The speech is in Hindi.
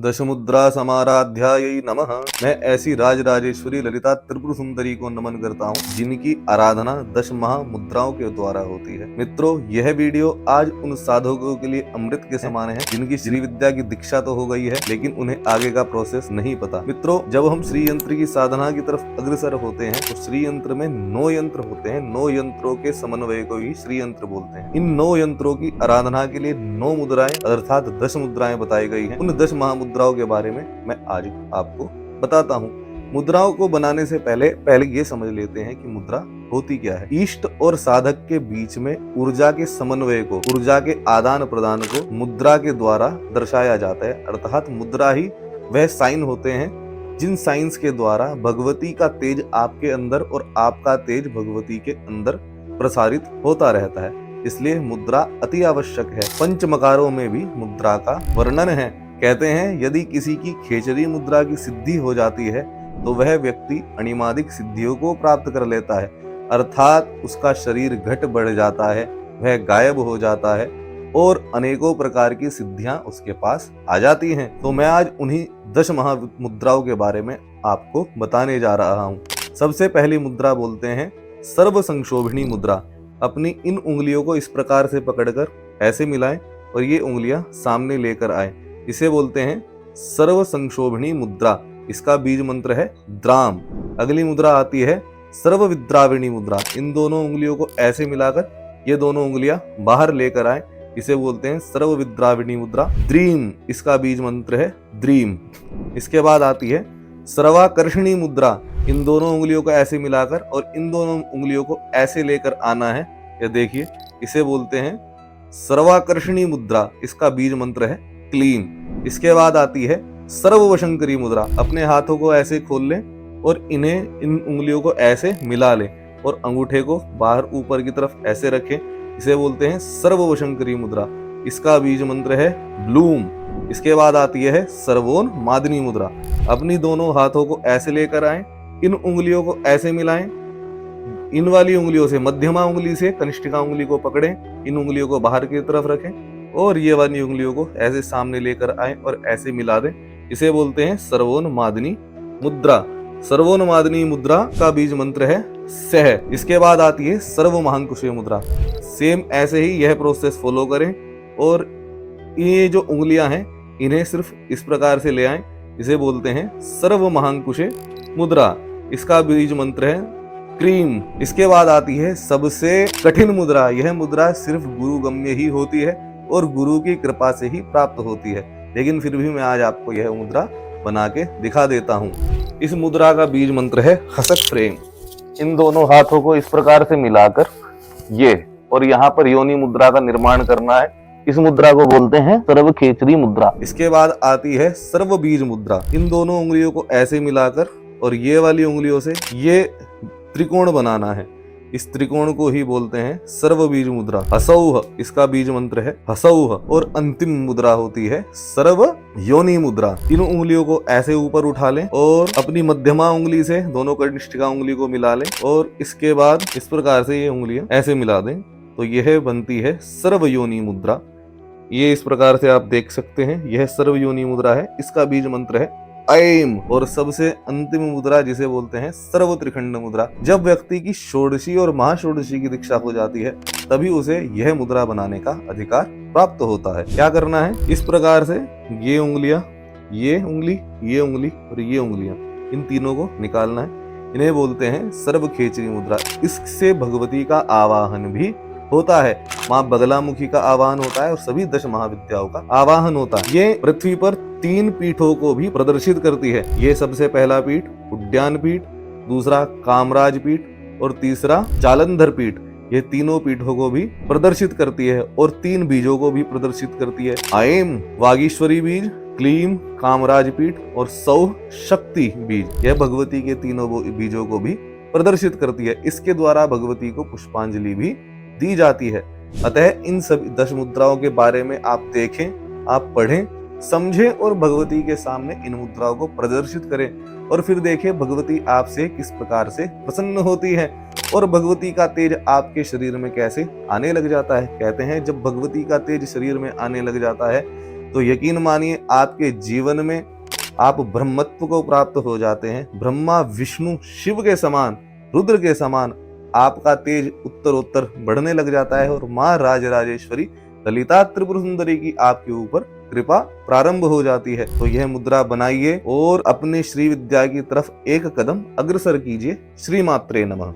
दशमुद्रा समाराध्यायै नमः। मैं ऐसी राजराजेश्वरी ललिता त्रिपुर सुंदरी को नमन करता हूँ जिनकी आराधना 10 महामुद्राओं के द्वारा होती है। मित्रों, यह वीडियो आज उन साधकों के लिए अमृत के समान है जिनकी श्री विद्या की दीक्षा तो हो गई है लेकिन उन्हें आगे का प्रोसेस नहीं पता। मित्रों, जब हम श्री यंत्र की साधना की तरफ अग्रसर होते हैं तो श्री यंत्र में 9 यंत्र होते हैं। 9 यंत्रों के समन्वय को ही श्री यंत्र बोलते हैं। इन 9 यंत्रों की आराधना के लिए 9 मुद्राएं अर्थात 10 मुद्राएं बताई गई हैं। उन 10 महामुद्राओं के बारे में मैं आज आपको बताता हूँ। मुद्राओं को बनाने से पहले ये समझ लेते हैं कि मुद्रा होती क्या है। इष्ट और साधक के बीच में ऊर्जा के समन्वय को, ऊर्जा के आदान प्रदान को मुद्रा के द्वारा दर्शाया जाता है। अर्थात मुद्रा ही वह साइन होते हैं जिन साइंस के द्वारा भगवती का तेज आपके अंदर और आपका तेज भगवती के अंदर प्रसारित होता रहता है। इसलिए मुद्रा अति आवश्यक है। पंचमकारों में भी मुद्रा का वर्णन है। कहते हैं यदि किसी की खेचरी मुद्रा की सिद्धि हो जाती है तो वह व्यक्ति अणिमादिक सिद्धियों को प्राप्त कर लेता है, अर्थात उसका शरीर घट बढ़ जाता है, वह गायब हो जाता है और अनेकों प्रकार की सिद्धियां उसके पास आ जाती हैं। तो मैं आज उन्हीं 10 महामुद्राओं के बारे में आपको बताने जा रहा हूं। सबसे पहली मुद्रा बोलते हैं सर्व संक्षोभिणी मुद्रा। अपनी इन उंगलियों को इस प्रकार से पकड़कर ऐसे मिलाएं और ये उंगलियां सामने लेकर आए। इसे बोलते हैं सर्व संक्षोभिणी मुद्रा। इसका बीज मंत्र है द्राम। अगली मुद्रा आती है सर्व विद्राविणी मुद्रा। इन दोनों उंगलियों को ऐसे मिलाकर ये दोनों उंगलियां बाहर लेकर आए। इसे बोलते हैं सर्व विद्राविणी मुद्रा। द्रीम, इसका बीज मंत्र है द्रीम। इसके बाद आती है सर्वाकर्षणी मुद्रा। इन दोनों उंगलियों को ऐसे मिलाकर और इन दोनों उंगलियों को ऐसे लेकर आना है। ये देखिए, इसे बोलते हैं सर्वाकर्षणी मुद्रा। इसका बीज मंत्र है क्लीम। इसके बाद आती है सर्ववशंकरी मुद्रा। अपने हाथों को ऐसे खोल लें और इन्हें इन उंगलियों को ऐसे मिला लें और अंगूठे को बाहर ऊपर की तरफ ऐसे रखें। इसे बोलते हैं सर्ववशंकरी मुद्रा। इसका बीज मंत्र है ब्लूम। इसके बाद आती है सर्वोन्मादिनी मुद्रा। अपनी दोनों हाथों को ऐसे लेकर आएं, इन उंगलियों को ऐसे मिलाएं, इन वाली उंगलियों से मध्यमा उंगली से कनिष्ठिका उंगली को पकड़ें, इन उंगलियों को बाहर की तरफ रखें और ये वाली उंगलियों को ऐसे सामने लेकर आए और ऐसे मिला दें। इसे बोलते हैं सर्वोन्मादिनी मुद्रा। सर्वोन्मादिनी मुद्रा का बीज मंत्र है सह। इसके बाद आती है सर्वमहांकुशे मुद्रा। सेम ऐसे ही यह प्रोसेस फॉलो करें और ये जो उंगलियां हैं इन्हें सिर्फ इस प्रकार से ले आएं। इसे बोलते हैं सर्वमहांकुशे मुद्रा। इसका बीज मंत्र है क्रीम। इसके बाद आती है सबसे कठिन मुद्रा। यह मुद्रा सिर्फ गुरुगम्य ही होती है और गुरु की कृपा से ही प्राप्त होती है, लेकिन फिर भी मैं आज आपको यह मुद्रा बना के दिखा देता हूँ। इस मुद्रा का बीज मंत्र है हसक प्रेम। इन दोनों हाथों को इस प्रकार से मिलाकर ये और यहाँ पर योनि मुद्रा का निर्माण करना है। इस मुद्रा को बोलते हैं सर्व खेचरी मुद्रा। इसके बाद आती है सर्व बीज मुद्रा। इन दोनों उंगलियों को ऐसे मिलाकर और ये वाली उंगलियों से ये त्रिकोण बनाना है। इस त्रिकोण को ही बोलते हैं सर्व बीज मुद्रा। हसौह, इसका बीज मंत्र है हसौह। और अंतिम मुद्रा होती है सर्व योनि मुद्रा। इन उंगलियों को ऐसे ऊपर उठा लें और अपनी मध्यमा उंगली से दोनों कनिष्ठिका उंगली को मिला लें और इसके बाद इस प्रकार से ये उंगलियां ऐसे मिला दें तो यह बनती है सर्व योनि मुद्रा। ये इस प्रकार से आप देख सकते हैं, यह सर्व योनि मुद्रा है। इसका बीज मंत्र है ऐम। और सबसे अंतिम मुद्रा जिसे बोलते हैं सर्व त्रिखंड मुद्रा। जब व्यक्ति की षोडशी और महाषोडशी की दीक्षा हो जाती है तभी उसे यह मुद्रा बनाने का अधिकार प्राप्त होता है। क्या करना है, इस प्रकार से ये उंगलियां, ये उंगली, ये उंगली और ये उंगलियां, इन तीनों को निकालना है। इन्हें बोलते हैं सर्व खेचरी मुद्रा। इससे भगवती का आवाहन भी होता है। माँ बगलामुखी का आवाहन होता है और सभी 10 महाविद्याओं का आवाहन होता है। ये पृथ्वी पर 3 पीठों को भी प्रदर्शित करती है। ये सबसे पहला पीठ उद्यान पीठ, दूसरा कामराज पीठ और तीसरा जालंधर पीठ। ये तीनों पीठों को भी प्रदर्शित करती है और 3 बीजों को भी प्रदर्शित करती है। ऐम वागीश्वरी बीज, क्लीम कामराज पीठ और सौह शक्ति बीज। यह भगवती के तीनों बीजों को भी प्रदर्शित करती है। इसके द्वारा भगवती को पुष्पांजलि भी दी जाती है। अतः इन सभी 10 मुद्राओं के बारे में आप देखें, आप पढ़ें, समझें और भगवती के सामने इन मुद्राओं को प्रदर्शित करें और फिर देखें भगवती आपसे किस प्रकार से प्रसन्न होती है और भगवती का तेज आपके शरीर में कैसे आने लग जाता है। कहते हैं जब भगवती का तेज शरीर में आने लग जाता है तो यकीन मानिए आपके जीवन में आप ब्रह्मत्व को प्राप्त हो जाते हैं। ब्रह्मा विष्णु शिव के समान, रुद्र के समान आपका तेज उत्तरोत्तर बढ़ने लग जाता है और माँ राजराजेश्वरी ललिता त्रिपुर सुंदरी की आपके ऊपर कृपा प्रारंभ हो जाती है। तो यह मुद्रा बनाइए और अपने श्री विद्या की तरफ एक कदम अग्रसर कीजिए। श्री मात्रे नमः।